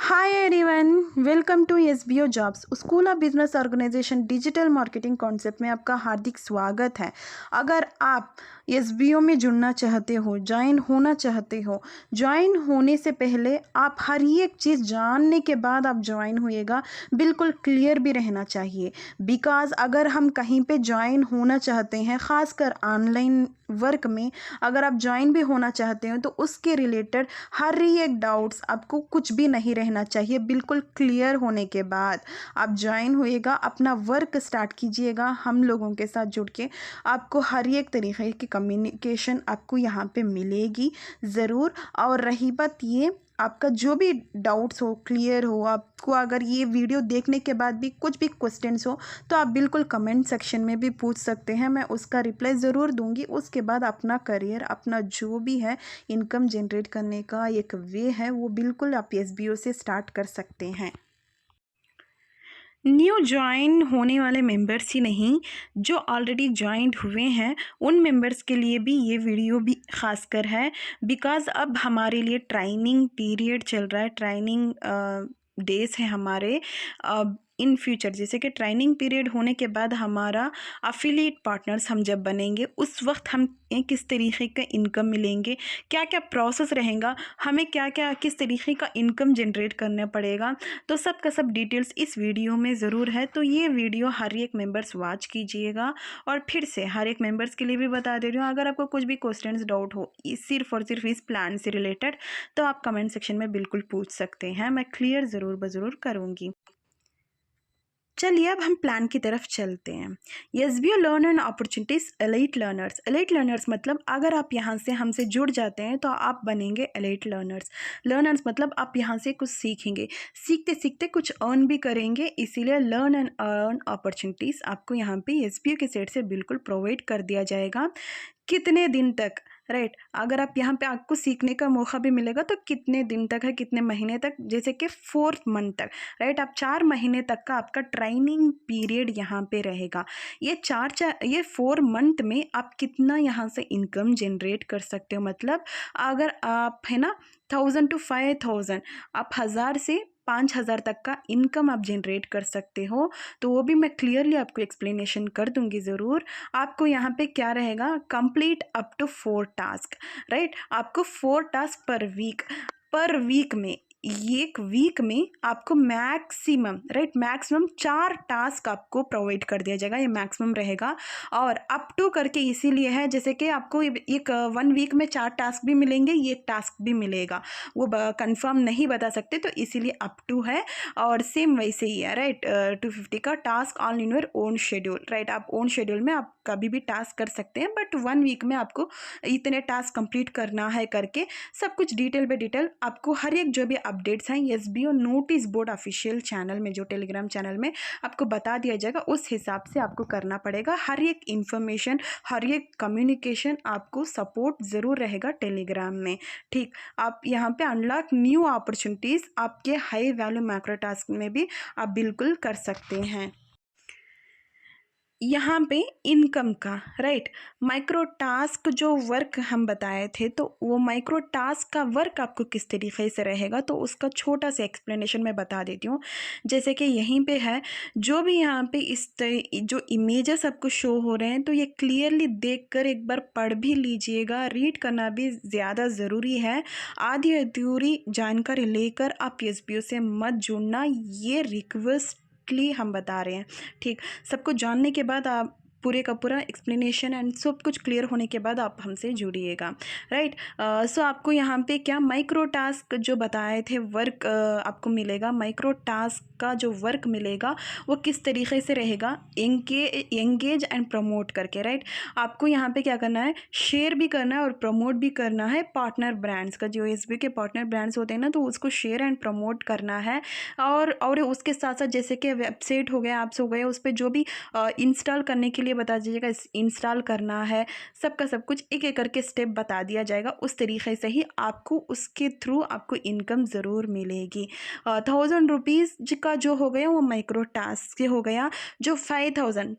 Hi everyone, welcome to SBO jobs school of business organization digital marketing concept में आपका हार्दिक स्वागत है। अगर आप एसबीओ में जुड़ना चाहते हो, ज्वाइन होना चाहते हो, ज्वाइन होने से पहले आप हर एक चीज़ जानने के बाद आप ज्वाइन होइएगा। बिल्कुल क्लियर भी रहना चाहिए, बिकॉज अगर हम कहीं पे ज्वाइन होना चाहते हैं, ख़ासकर ऑनलाइन वर्क में अगर आप ज्वाइन भी होना चाहते हो तो उसके रिलेटेड हर एक डाउट्स आपको कुछ भी नहीं रहना चाहिए। बिल्कुल क्लियर होने के बाद आप ज्वाइन होइएगा, अपना वर्क स्टार्ट कीजिएगा। हम लोगों के साथ जुड़ के आपको हर एक तरीके की कम्युनिकेशन आपको यहाँ पे मिलेगी ज़रूर। और रही बात ये, आपका जो भी डाउट्स हो, क्लियर हो, आपको अगर ये वीडियो देखने के बाद भी कुछ भी क्वेश्चंस हो तो आप बिल्कुल कमेंट सेक्शन में भी पूछ सकते हैं, मैं उसका रिप्लाई ज़रूर दूंगी। उसके बाद अपना करियर, अपना जो भी है इनकम जनरेट करने का एक वे है, वो बिल्कुल आप एसबीओ से स्टार्ट कर सकते हैं। न्यू ज्वाइन होने वाले मेंबर्स ही नहीं, जो ऑलरेडी ज्वाइंट हुए हैं उन मेंबर्स के लिए भी ये वीडियो भी ख़ासकर है। बिकॉज़ अब हमारे लिए ट्रेनिंग पीरियड चल रहा है, ट्रेनिंग डेज है हमारे। अब इन फ्यूचर जैसे कि ट्रेनिंग पीरियड होने के बाद हमारा अफिलिएट पार्टनर्स हम जब बनेंगे, उस वक्त हम किस तरीके का इनकम मिलेंगे, क्या क्या प्रोसेस रहेगा, हमें क्या क्या किस तरीके का इनकम जनरेट करना पड़ेगा, तो सब का सब डिटेल्स इस वीडियो में ज़रूर है। तो ये वीडियो हर एक मेंबर्स वॉच कीजिएगा। और फिर से हर एक मेंबर्स के लिए भी बता दे रही हूँ, अगर आपको कुछ भी क्वेश्चंस डाउट हो सिर्फ और सिर्फ इस प्लान से रिलेटेड, तो आप कमेंट सेक्शन में बिल्कुल पूछ सकते हैं, मैं क्लियर ज़रूर ज़रूर करूँगी। चलिए अब हम प्लान की तरफ चलते हैं। SBO learn and opportunities elite learners. Elite learners मतलब अगर आप यहाँ से हमसे जुड़ जाते हैं तो आप बनेंगे एलाइट लर्नर्स। लर्नर्स मतलब आप यहाँ से कुछ सीखेंगे, सीखते सीखते कुछ अर्न भी करेंगे, इसीलिए लर्न एंड अर्न अपॉर्चुनिटीज़ आपको यहाँ पे एसबीओ के साइड से बिल्कुल प्रोवाइड कर दिया जाएगा। कितने दिन तक, राइट, अगर आप यहाँ पे आपको सीखने का मौका भी मिलेगा तो कितने दिन तक है, कितने महीने तक, जैसे कि 4 मंथ तक, राइट, आप 4 महीने तक का आपका ट्रेनिंग पीरियड यहाँ पे रहेगा। ये 4 मंथ में आप कितना यहाँ से इनकम जनरेट कर सकते हो, मतलब अगर आप है ना 1000 to 5000, आप 1000 से 5000 तक का इनकम आप जनरेट कर सकते हो। तो वो भी मैं क्लियरली आपको एक्सप्लेनेशन कर दूंगी ज़रूर। आपको यहाँ पे क्या रहेगा, complete up to 4 task, right, आपको 4 टास्क पर वीक में, एक वीक में आपको मैक्सिमम, राइट, मैक्सिमम 4 टास्क आपको प्रोवाइड कर दिया जाएगा, ये मैक्सिमम रहेगा। और अप टू करके इसीलिए है जैसे कि आपको एक 1 वीक में 4 टास्क भी मिलेंगे, ये टास्क भी मिलेगा, वो कंफर्म नहीं बता सकते, तो इसीलिए अप टू है। और सेम वैसे ही है, राइट, 250 का task on in your own schedule, right, आप ओन शेड्यूल में आप कभी भी टास्क कर सकते हैं, बट 1 वीक में आपको इतने टास्क कंप्लीट करना है करके सब कुछ डिटेल बाय डिटेल आपको हर एक जो भी अपडेट्स हैं SBO notice board official channel में, जो टेलीग्राम चैनल में आपको बता दिया जाएगा, उस हिसाब से आपको करना पड़ेगा। हर एक इंफॉर्मेशन, हर एक कम्युनिकेशन आपको सपोर्ट ज़रूर रहेगा टेलीग्राम में, ठीक। आप यहाँ पे अनलॉक न्यू अपॉर्चुनिटीज़ आपके हाई वैल्यू मैक्रो टास्क में भी आप बिल्कुल कर सकते हैं। यहाँ पे इनकम का, राइट, माइक्रो टास्क जो वर्क हम बताए थे, तो वो माइक्रो टास्क का वर्क आपको किस तरीके से रहेगा, तो उसका छोटा सा एक्सप्लेनेशन मैं बता देती हूँ। जैसे कि यहीं पे है, जो भी यहाँ पे जो इमेजेस आपको शो हो रहे हैं, तो ये क्लियरली देखकर एक बार पढ़ भी लीजिएगा, रीड करना भी ज़्यादा ज़रूरी है। आधी अधूरी जानकारी लेकर आप एसबीओ से मत जुड़ना, ये रिक्वेस्ट हम बता रहे हैं, ठीक। सबको जानने के बाद आप पूरे का पूरा एक्सप्लेनेशन एंड सब कुछ क्लियर होने के बाद आप हमसे जुड़िएगा, राइट। सो आपको यहाँ पे क्या माइक्रो टास्क जो बताए थे वर्क आपको मिलेगा, माइक्रो टास्क का जो वर्क मिलेगा वो किस तरीके से रहेगा, एंगेज एंड प्रमोट करके, राइट। आपको यहाँ पे क्या करना है, शेयर भी करना है और प्रमोट भी करना है पार्टनर ब्रांड्स का, जो एसबीओ के पार्टनर ब्रांड्स होते हैं ना, तो उसको शेयर एंड प्रमोट करना है। और उसके साथ साथ जैसे कि वेबसाइट हो गया, ऐप्स हो गए, उस पर जो भी इंस्टॉल करने के लिए ये बता दीजिएगा, इंस्टॉल करना है, सबका सब कुछ एक एक करके स्टेप बता दिया जाएगा। उस तरीके से ही आपको उसके थ्रू आपको इनकम ज़रूर मिलेगी। 1000 रुपीज़ का जो हो गया वो माइक्रो टास्क से हो गया। जो 1000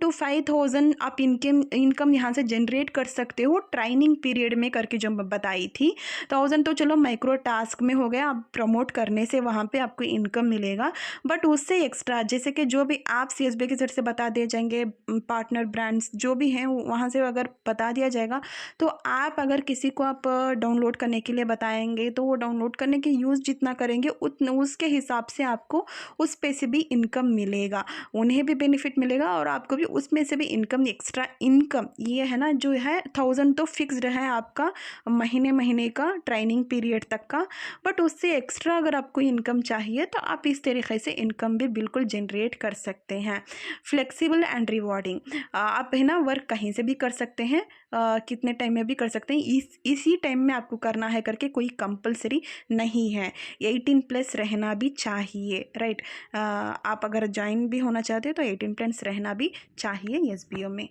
टू 5000 आप इनकम यहाँ से जनरेट कर सकते हो ट्रेनिंग पीरियड में करके जो मैं बताई थी। 1000 तो चलो माइक्रो टास्क में हो गया, आप प्रमोट करने से वहाँ पे आपको इनकम मिलेगा। बट उससे एक्स्ट्रा जैसे कि जो भी आप CSB की तरफ से बता दिए जाएंगे, पार्टनर ब्रांड्स जो भी हैं वहाँ से अगर बता दिया जाएगा, तो आप अगर किसी को आप डाउनलोड करने के लिए बताएंगे तो वो डाउनलोड करने के यूज़ जितना करेंगे उतना उसके हिसाब से आपको उस पे से भी इनकम मिलेगा, उन्हें भी बेनिफिट मिलेगा और आपको भी उसमें से भी इनकम, एक्स्ट्रा इनकम ये है ना जो है 1000 तो फिक्स्ड है आपका महीने का ट्रेनिंग पीरियड तक का। बट उससे एक्स्ट्रा अगर आपको इनकम चाहिए तो आप इस तरीके से इनकम भी बिल्कुल जनरेट कर सकते हैं। फ्लेक्सिबल एंड रिवॉर्डिंग, आप है ना वर्क कहीं से भी कर सकते हैं, कितने टाइम में भी कर सकते हैं, इसी टाइम में आपको करना है करके कोई कंपलसरी नहीं है। 18+ रहना भी चाहिए, राइट। आप अगर ज्वाइन भी होना चाहते हो तो 18+ रहना भी चाहिए SBO में।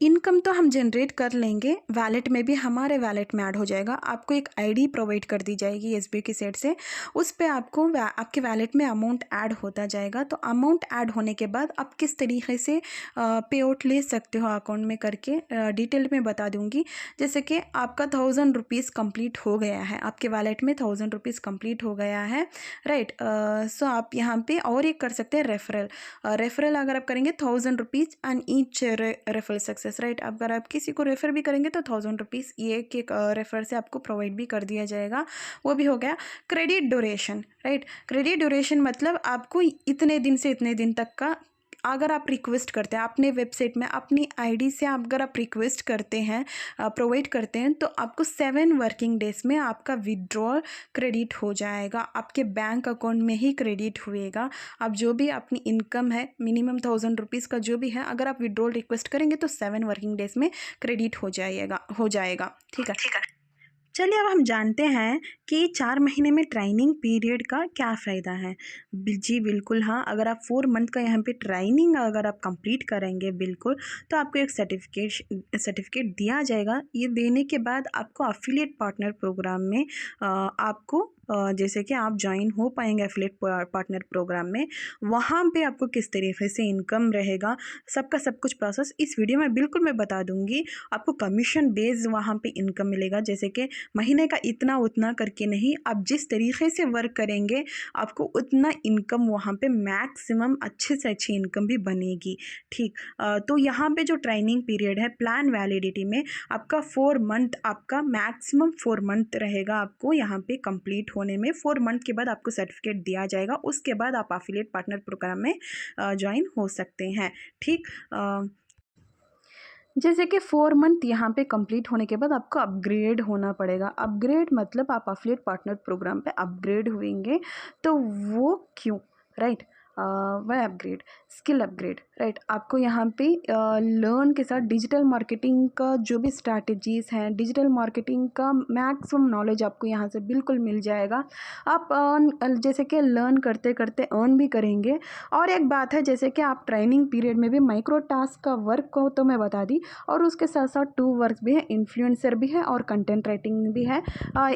इनकम तो हम जनरेट कर लेंगे, वैलेट में भी हमारे वैलेट में ऐड हो जाएगा। आपको एक आईडी प्रोवाइड कर दी जाएगी SBI की साइड से, उस पर आपको आपके वैलेट में अमाउंट ऐड होता जाएगा। तो अमाउंट ऐड होने के बाद आप किस तरीके से पे आउट ले सकते हो अकाउंट में करके डिटेल में बता दूंगी। जैसे कि आपका 1000 रुपीज़ कम्प्लीट हो गया है, आपके वैलेट में 1000 रुपीज़ कम्प्लीट हो गया है, राइट। सो आप यहाँ पे और एक कर सकते हैं रेफरल अगर आप करेंगे 1000 rupees and each referral success, right. अगर आप किसी को रेफर भी करेंगे तो 1000 रुपीज़ ये एक रेफर से आपको प्रोवाइड भी कर दिया जाएगा, वो भी हो गया। Credit duration, right. Credit duration मतलब आपको इतने दिन से इतने दिन तक का अगर आप रिक्वेस्ट करते हैं अपने वेबसाइट में अपनी आईडी से, अगर आप रिक्वेस्ट करते हैं प्रोवाइड करते हैं तो आपको 7 वर्किंग डेज में आपका विड्रॉल क्रेडिट हो जाएगा, आपके बैंक अकाउंट में ही क्रेडिट हुएगा। अब जो भी अपनी इनकम है मिनिमम 1000 रुपीज़ का जो भी है, अगर आप विड्रॉल रिक्वेस्ट करेंगे तो 7 वर्किंग डेज में क्रेडिट हो जाएगा, ठीक है। चलिए अब हम जानते हैं कि 4 महीने में ट्रेनिंग पीरियड का क्या फ़ायदा है। जी बिल्कुल हाँ, अगर आप 4 मंथ का यहाँ पे ट्रेनिंग अगर आप कंप्लीट करेंगे बिल्कुल, तो आपको एक सर्टिफिकेट दिया जाएगा। ये देने के बाद आपको एफिलिएट पार्टनर प्रोग्राम में आपको जैसे कि आप ज्वाइन हो पाएंगे एफिलिएट पार्टनर प्रोग्राम में, वहाँ पे आपको किस तरीके से इनकम रहेगा सबका सब कुछ प्रोसेस इस वीडियो में बिल्कुल मैं बता दूंगी। आपको कमीशन बेस वहाँ पे इनकम मिलेगा, जैसे कि महीने का इतना उतना करके नहीं, आप जिस तरीके से वर्क करेंगे आपको उतना इनकम वहाँ पे मैक्सिमम अच्छे से अच्छी इनकम भी बनेगी, ठीक। तो यहाँ पे जो ट्रेनिंग पीरियड है प्लान वैलिडिटी में आपका 4 मंथ, आपका मैक्सिमम 4 मंथ रहेगा। आपको यहाँ पे कंप्लीट होने में 4 मंथ के बाद आपको सर्टिफिकेट दिया जाएगा, उसके बाद आप एफिलिएट पार्टनर प्रोग्राम में ज्वाइन हो सकते हैं, ठीक। जैसे कि 4 मंथ यहाँ पे कंप्लीट होने के बाद आपको अपग्रेड होना पड़ेगा। अपग्रेड मतलब आप एफिलिएट पार्टनर प्रोग्राम पे अपग्रेड हुएंगे, तो वो क्यों, राइट। वह अपग्रेड, स्किल अपग्रेड, राइट। आपको यहाँ पे लर्न के साथ डिजिटल मार्केटिंग का जो भी स्ट्रैटेजीज़ हैं, डिजिटल मार्केटिंग का मैक्सिमम नॉलेज आपको यहाँ से बिल्कुल मिल जाएगा। आप जैसे कि लर्न करते करते अर्न भी करेंगे। और एक बात है, जैसे कि आप ट्रेनिंग पीरियड में भी माइक्रो टास्क का वर्क को तो मैं बता दी, और उसके साथ साथ 2 वर्क भी है, इन्फ्लुएंसर भी है और कंटेंट राइटिंग भी है।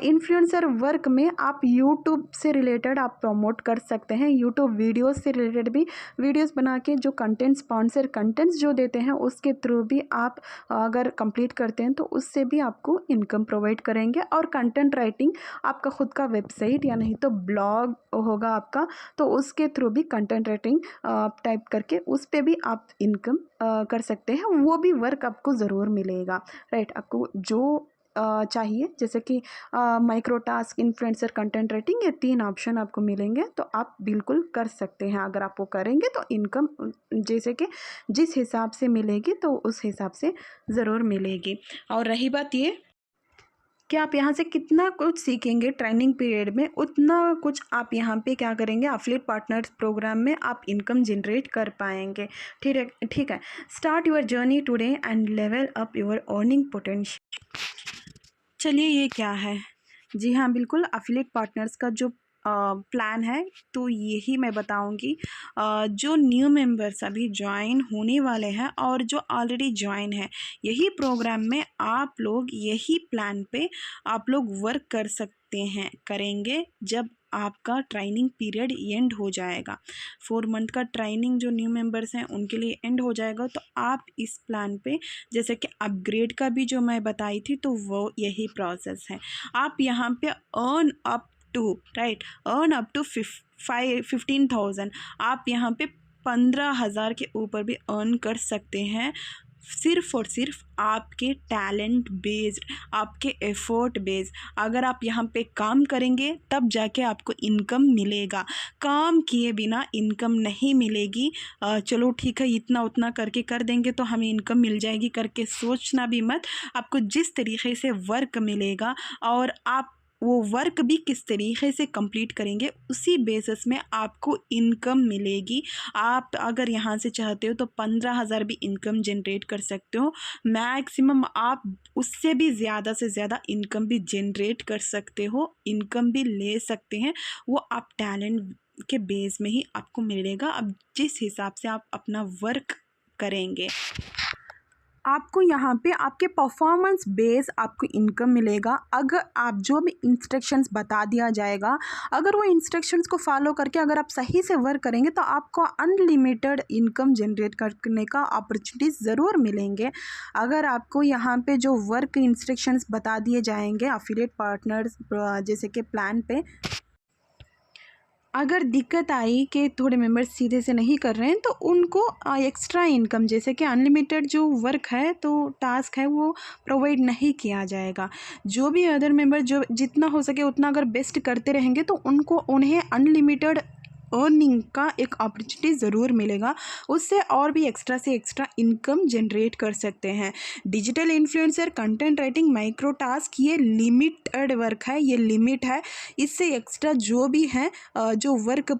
इन्फ्लुएंसर वर्क में आप यूट्यूब से रिलेटेड आप प्रमोट कर सकते हैं, यूट्यूब वीडियोज़ से रिलेटेड भी वीडियोस बना के जो कंटेंट, स्पॉन्सर कंटेंट्स जो देते हैं उसके थ्रू भी आप अगर कंप्लीट करते हैं तो उससे भी आपको इनकम प्रोवाइड करेंगे। और कंटेंट राइटिंग, आपका खुद का वेबसाइट या नहीं तो ब्लॉग होगा आपका, तो उसके थ्रू भी कंटेंट राइटिंग टाइप करके उस पर भी आप इनकम कर सकते हैं, वो भी वर्क आपको ज़रूर मिलेगा, राइट। आपको जो चाहिए, जैसे कि micro task, influencer, content writing, ये 3 ऑप्शन आपको मिलेंगे, तो आप बिल्कुल कर सकते हैं। अगर आप वो करेंगे तो इनकम जैसे कि जिस हिसाब से मिलेगी तो उस हिसाब से ज़रूर मिलेगी। और रही बात ये कि आप यहाँ से कितना कुछ सीखेंगे ट्रेनिंग पीरियड में, उतना कुछ आप यहाँ पे क्या करेंगे एफिलिएट पार्टनर्स प्रोग्राम में आप इनकम जनरेट कर पाएंगे, ठीक है। Start your journey today and level up your earning potential. चलिए ये क्या है, जी हाँ बिल्कुल, एफिलिएट पार्टनर्स का जो प्लान है, तो यही मैं बताऊंगी। जो न्यू मेंबर्स अभी ज्वाइन होने वाले हैं और जो ऑलरेडी ज्वाइन है, यही प्रोग्राम में आप लोग यही प्लान पे आप लोग वर्क कर सकते हैं, करेंगे जब आपका ट्रेनिंग पीरियड एंड हो जाएगा। 4 मंथ का ट्रेनिंग जो न्यू मेंबर्स हैं उनके लिए एंड हो जाएगा, तो आप इस प्लान पे, जैसे कि अपग्रेड का भी जो मैं बताई थी, तो वो यही प्रोसेस है। आप यहाँ पे earn up to earn up to 15,000, आप यहाँ पे 15,000 के ऊपर भी अर्न कर सकते हैं, सिर्फ और सिर्फ आपके टैलेंट बेस्ड, आपके एफर्ट बेस्ड। अगर आप यहाँ पे काम करेंगे तब जाके आपको इनकम मिलेगा, काम किए बिना इनकम नहीं मिलेगी। चलो ठीक है, इतना उतना करके कर देंगे तो हमें इनकम मिल जाएगी करके सोचना भी मत। आपको जिस तरीके से वर्क मिलेगा और आप वो वर्क भी किस तरीके से कंप्लीट करेंगे, उसी बेसिस में आपको इनकम मिलेगी। आप अगर यहाँ से चाहते हो तो 15,000 भी इनकम जनरेट कर सकते हो, मैक्सिमम आप उससे भी ज़्यादा से ज़्यादा इनकम भी जनरेट कर सकते हो, इनकम भी ले सकते हैं। वो आप टैलेंट के बेस में ही आपको मिलेगा, अब जिस हिसाब से आप अपना वर्क करेंगे। आपको यहाँ पे आपके परफॉर्मेंस बेस आपको इनकम मिलेगा। अगर आप जो भी इंस्ट्रक्शंस बता दिया जाएगा, अगर वो इंस्ट्रक्शंस को फॉलो करके अगर आप सही से वर्क करेंगे तो आपको अनलिमिटेड इनकम जनरेट करने का अपॉर्चुनिटीज़ ज़रूर मिलेंगे। अगर आपको यहाँ पे जो वर्क इंस्ट्रक्शंस बता दिए जाएंगे एफिलिएट पार्टनर्स जैसे कि प्लान पे, अगर दिक्कत आई कि थोड़े मेंबर्स सीधे से नहीं कर रहे हैं, तो उनको एक्स्ट्रा इनकम जैसे कि अनलिमिटेड जो वर्क है, तो टास्क है, वो प्रोवाइड नहीं किया जाएगा। जो भी अदर मेंबर जो जितना हो सके उतना अगर बेस्ट करते रहेंगे तो उन्हें अनलिमिटेड अर्निंग का एक अपॉर्चुनिटी ज़रूर मिलेगा, उससे और भी एक्स्ट्रा से एक्स्ट्रा इनकम जनरेट कर सकते हैं। Digital influencer, content writing, micro task, ये लिमिटेड वर्क है, ये लिमिट है। इससे एक्स्ट्रा जो भी है जो वर्क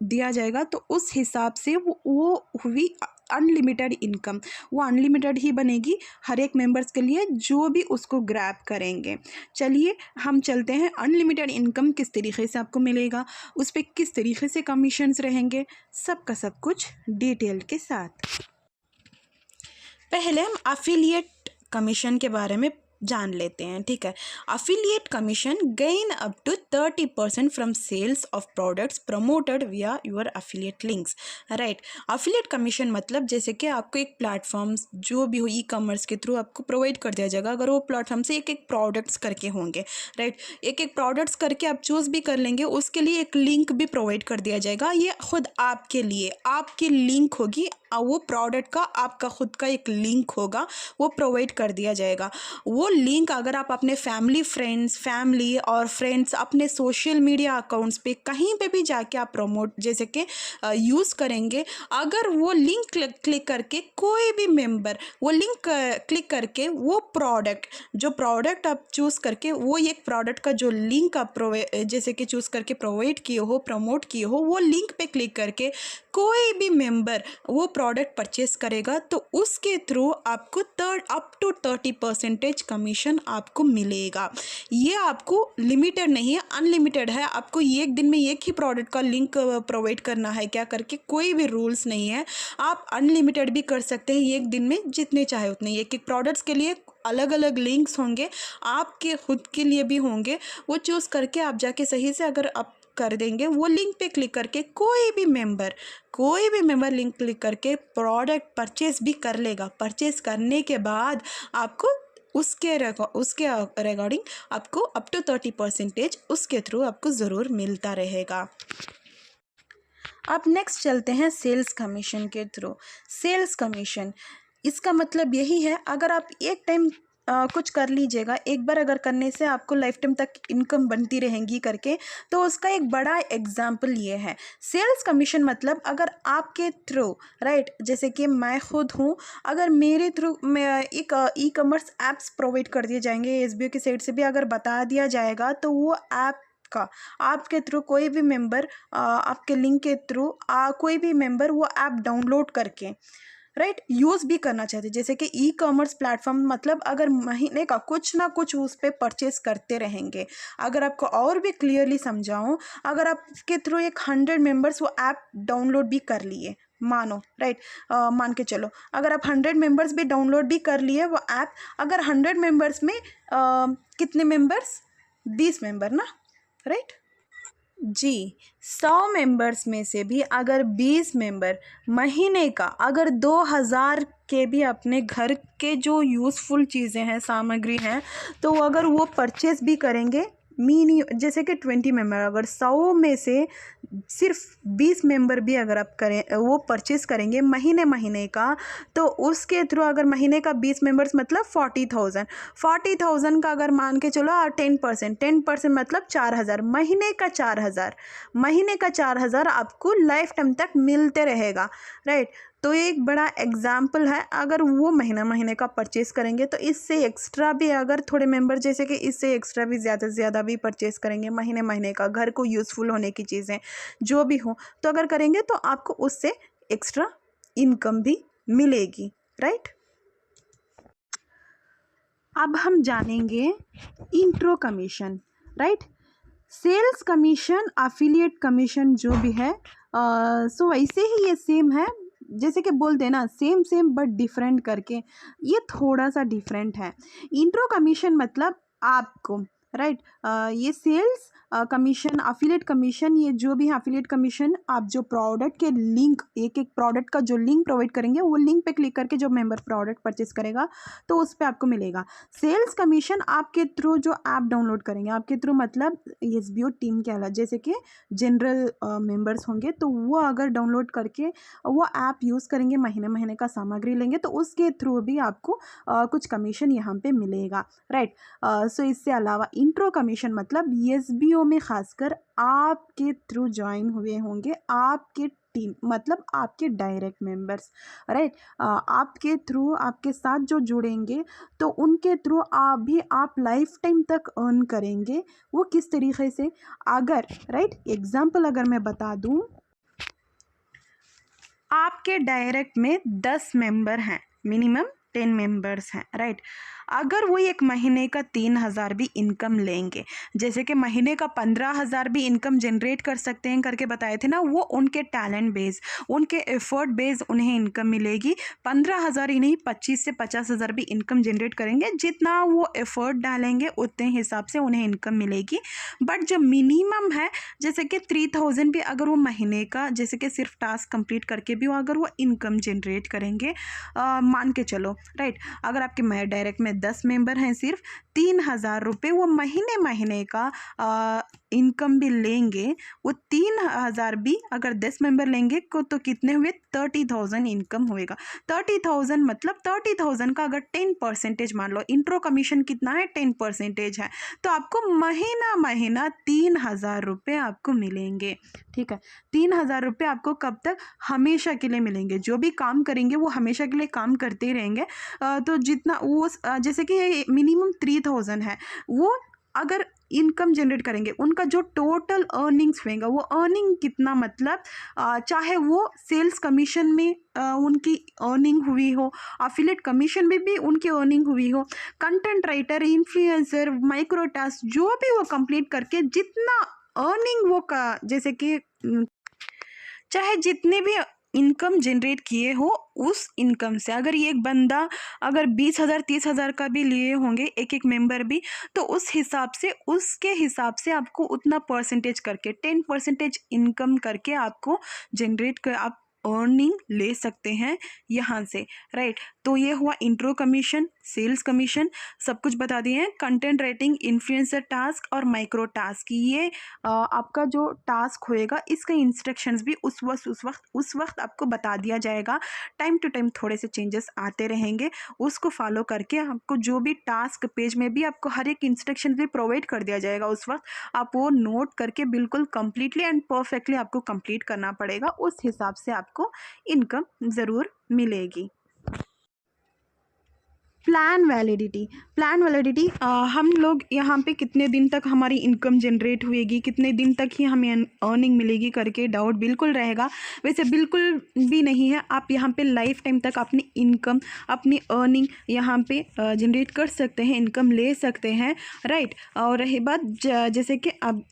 दिया जाएगा, तो उस हिसाब से वो हुई अनलिमिटेड इनकम, वो अनलिमिटेड ही बनेगी हर एक मेंबर्स के लिए जो भी उसको ग्रैब करेंगे। चलिए हम चलते हैं, अनलिमिटेड इनकम किस तरीके से आपको मिलेगा, उस पर किस तरीके से कमीशंस रहेंगे, सब का सब कुछ डिटेल के साथ। पहले हम अफिलिएट कमीशन के बारे में जान लेते हैं, ठीक है। Affiliate commission gain up to 30% from sales of products promoted via your affiliate links, right. Affiliate commission मतलब जैसे कि आपको एक प्लेटफॉर्म जो भी हो ई कॉमर्स के थ्रू आपको प्रोवाइड कर दिया जाएगा। अगर वो प्लेटफॉर्म से एक एक प्रोडक्ट्स करके होंगे, राइट, एक एक प्रोडक्ट्स करके आप चूज़ भी कर लेंगे, उसके लिए एक लिंक भी प्रोवाइड कर दिया जाएगा। ये खुद आपके लिए आपकी लिंक होगी, वो प्रोडक्ट का आपका खुद का एक लिंक होगा, वो प्रोवाइड कर दिया जाएगा। वो लिंक अगर आप अपने फैमिली और फ्रेंड्स अपने सोशल मीडिया अकाउंट्स पे कहीं पे भी जाके आप प्रमोट जैसे कि यूज़ करेंगे, अगर वो लिंक क्लिक करके कोई भी मेंबर वो लिंक क्लिक करके वो जो प्रोडक्ट आप चूज़ करके वो एक प्रोडक्ट का जो लिंक आप जैसे कि चूज़ करके प्रोवाइड किए हो, प्रमोट किए हो, वो लिंक पे क्लिक करके कोई भी मेंबर वो प्रोडक्ट परचेस करेगा, तो उसके थ्रू आपको अप टू 30% कमीशन आपको मिलेगा। ये आपको लिमिटेड नहीं है, अनलिमिटेड है। आपको एक दिन में एक ही प्रोडक्ट का लिंक प्रोवाइड करना है क्या करके कोई भी रूल्स नहीं है। आप अनलिमिटेड भी कर सकते हैं, एक दिन में जितने चाहे उतने। एक एक प्रोडक्ट्स के लिए अलग अलग लिंक्स होंगे, आपके खुद के लिए भी होंगे। वो चूज़ करके आप जाके सही से अगर आप कर देंगे, वो लिंक पे क्लिक करके कोई भी मेंबर लिंक क्लिक करके प्रोडक्ट परचेस भी कर लेगा। परचेस करने के बाद आपको उसके रिगार्डिंग आपको अप टू 30% उसके थ्रू आपको ज़रूर मिलता रहेगा। अब नेक्स्ट चलते हैं सेल्स कमीशन के थ्रू। सेल्स कमीशन इसका मतलब यही है, अगर आप एक टाइम कुछ कर लीजिएगा, एक बार अगर करने से आपको लाइफ टाइम तक इनकम बनती रहेंगी करके, तो उसका एक बड़ा एग्जाम्पल ये है। सेल्स कमीशन मतलब अगर आपके थ्रू, राइट, जैसे कि मैं खुद हूँ, अगर मेरे थ्रू एक ई कॉमर्स ऐप्स प्रोवाइड कर दिए जाएंगे, एसबीओ की साइट से भी अगर बता दिया जाएगा, तो वो ऐप का आपके थ्रू कोई भी मेंबर आपके लिंक के थ्रू कोई भी मेंबर वो ऐप डाउनलोड करके, राइट, यूज़ भी करना चाहते हैं। जैसे कि ई कॉमर्स प्लेटफॉर्म मतलब अगर महीने का कुछ ना कुछ उस पर परचेस करते रहेंगे। अगर आपको और भी क्लियरली समझाऊँ, अगर आपके थ्रू एक 100 मेंबर्स वो ऐप डाउनलोड भी कर लिए, मानो, राइट, मान के चलो अगर आप 100 मेंबर्स भी डाउनलोड भी कर लिए वो ऐप, अगर 100 मेंबर्स में कितने मेंबर्स, 20 मेंबर ना, राइट जी। 100 मेंबर्स में से भी अगर 20 मेंबर महीने का अगर 2000 के भी अपने घर के जो यूज़फुल चीज़ें हैं, सामग्री हैं, तो अगर वो परचेस भी करेंगे, मिनी जैसे कि 20 मेंबर, अगर 100 में से सिर्फ 20 मेंबर भी अगर आप करें वो परचेस करेंगे महीने महीने का, तो उसके थ्रू अगर महीने का 20 मेंबर्स मतलब 40,000 का अगर मान के चलो 10% मतलब 4,000, महीने का 4,000 आपको लाइफ टाइम तक मिलते रहेगा, राइट। तो ये एक बड़ा एग्जाम्पल है। अगर वो महीना महीने का परचेस करेंगे तो इससे एक्स्ट्रा भी अगर थोड़े मेंबर जैसे कि इससे एक्स्ट्रा भी ज़्यादा से ज़्यादा भी परचेस करेंगे महीने महीने का, घर को यूज़फुल होने की चीज़ें जो भी हो, तो अगर करेंगे तो आपको उससे एक्स्ट्रा इनकम भी मिलेगी, राइट। अब हम जानेंगे intro commission, right. Sales commission, affiliate commission जो भी है, सो वैसे ही ये सेम है, जैसे कि बोलते हैं ना सेम सेम बट डिफरेंट करके, ये थोड़ा सा डिफरेंट है। इंट्रो कमीशन मतलब आपको, राइट, ये सेल्स कमीशन, अफिलिएट कमीशन, ये जो भी है अफिलिएट कमीशन, आप जो प्रोडक्ट के लिंक, एक एक प्रोडक्ट का जो लिंक प्रोवाइड करेंगे वो लिंक पे क्लिक करके जो मेंबर प्रोडक्ट परचेस करेगा तो उस पर आपको मिलेगा। सेल्स कमीशन आपके थ्रू जो ऐप डाउनलोड करेंगे, आपके थ्रू मतलब एसबीओ टीम के अलावा जैसे कि जनरल मेंबर्स होंगे तो वो अगर डाउनलोड करके वो ऐप यूज़ करेंगे, महीने महीने का सामग्री लेंगे तो उसके थ्रू भी आपको कुछ कमीशन यहाँ पे मिलेगा, राइट। सो इससे अलावा इंट्रो कमीशन मतलब एसबीओ में खासकर आपके थ्रू ज्वाइन हुए होंगे आपके टीम मतलब आपके डायरेक्ट मेंबर्स, राइट। आपके थ्रू आपके साथ जो जुड़ेंगे तो उनके थ्रू आप लाइफ टाइम तक अर्न करेंगे। वो किस तरीके से, अगर, राइट, एग्जाम्पल अगर मैं बता दूं, आपके डायरेक्ट में 10 मेंबर हैं, मिनिमम 10 मेंबर्स हैं, राइट। अगर वो एक महीने का 3,000 भी इनकम लेंगे, जैसे कि महीने का 15,000 भी इनकम जनरेट कर सकते हैं करके बताए थे ना, वो उनके टैलेंट बेस, उनके एफर्ट बेस उन्हें इनकम मिलेगी। 15,000 ही नहीं, 25 से 50,000 भी इनकम जनरेट करेंगे, जितना वो एफर्ट डालेंगे उतने हिसाब से उन्हें इनकम मिलेगी। बट जो मिनिमम है जैसे कि 3,000 भी अगर वो महीने का जैसे कि सिर्फ टास्क कंप्लीट करके भी अगर वो इनकम जनरेट करेंगे, मान के चलो, राइट, अगर आपके डायरेक्ट में 10 मेंबर हैं, सिर्फ 3,000 रुपये वो महीने महीने का इनकम भी लेंगे। वो 3,000 भी अगर 10 मेंबर लेंगे को तो कितने हुए, 30,000 इनकम होएगा। 30,000 मतलब 30,000 का अगर 10% मान लो, इंट्रो कमीशन कितना है, 10% है, तो आपको महीना महीना 3,000 रुपये आपको मिलेंगे, ठीक है। 3,000 रुपये आपको कब तक, हमेशा के लिए मिलेंगे। जो भी काम करेंगे वो हमेशा के लिए काम करते ही रहेंगे। तो जितना वो जैसे कि मिनिमम 3,000 है, वो अगर इनकम जनरेट करेंगे, उनका जो टोटल अर्निंग्स होएगा वो अर्निंग कितना मतलब चाहे वो सेल्स कमीशन में उनकी अर्निंग हुई हो, अफिलिएट कमीशन में भी उनकी अर्निंग हुई हो, content writer, influencer, micro task जो भी वो कंप्लीट करके जितना अर्निंग वो का जैसे कि चाहे जितने भी इनकम जनरेट किए हो उस इनकम से, अगर ये एक बंदा अगर 20,000 30,000 का भी लिए होंगे एक एक मेंबर भी, तो उस हिसाब से उसके हिसाब से आपको उतना परसेंटेज करके 10% इनकम करके आपको जनरेट कर आप अर्निंग ले सकते हैं यहाँ से, राइट। तो ये हुआ इंट्रो कमीशन, सेल्स कमीशन, सब कुछ बता दिए हैं। कंटेंट राइटिंग, इन्फ्लुएंसर टास्क और माइक्रो टास्क, ये आपका जो टास्क होएगा इसका इंस्ट्रक्शंस भी उस वक्त आपको बता दिया जाएगा। टाइम टू टाइम थोड़े से चेंजेस आते रहेंगे, उसको फॉलो करके आपको जो भी टास्क पेज में भी आपको हर एक इंस्ट्रक्शन भी प्रोवाइड कर दिया जाएगा। उस वक्त आप वो नोट करके बिल्कुल कंप्लीटली एंड परफेक्टली आपको कंप्लीट करना पड़ेगा, उस हिसाब से आपको इनकम ज़रूर मिलेगी। प्लान वैलिडिटी हम लोग यहाँ पे कितने दिन तक हमारी इनकम जनरेट हुएगी, कितने दिन तक ही हमें अर्निंग मिलेगी करके डाउट बिल्कुल रहेगा। वैसे बिल्कुल भी नहीं है, आप यहाँ पे लाइफ टाइम तक अपनी इनकम, अपनी अर्निंग यहाँ पे जनरेट कर सकते हैं, इनकम ले सकते हैं, राइट। और रही बात जैसे कि अब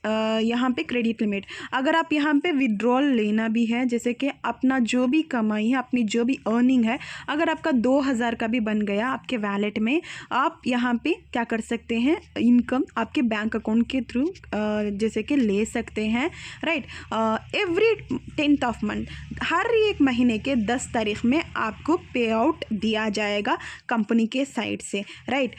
यहाँ पे क्रेडिट लिमिट, अगर आप यहाँ पे विड्रॉल लेना भी है, जैसे कि अपना जो भी कमाई है, अपनी जो भी अर्निंग है, अगर आपका 2000 का भी बन गया आपके वैलेट में, आप यहाँ पे क्या कर सकते हैं, इनकम आपके बैंक अकाउंट के थ्रू जैसे कि ले सकते हैं, right. Every 10th of month, हर एक महीने के 10 तारीख में आपको पे आउट दिया जाएगा कंपनी के साइड से, राइट।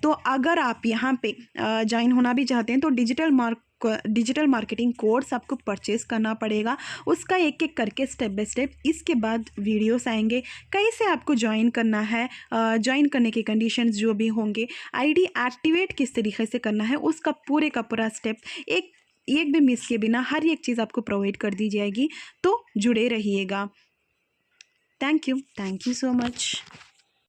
तो अगर आप यहाँ पे ज्वाइन होना भी चाहते हैं तो डिजिटल मार्केटिंग कोर्स आपको परचेज़ करना पड़ेगा। उसका एक एक करके स्टेप बाय स्टेप इसके बाद वीडियोस आएंगे, कैसे आपको ज्वाइन करना है, ज्वाइन करने के कंडीशंस जो भी होंगे, आईडी एक्टिवेट किस तरीके से करना है, उसका पूरे का पूरा स्टेप एक भी मिस किए बिना हर एक चीज़ आपको प्रोवाइड कर दी जाएगी। तो जुड़े रहिएगा। Thank you so much.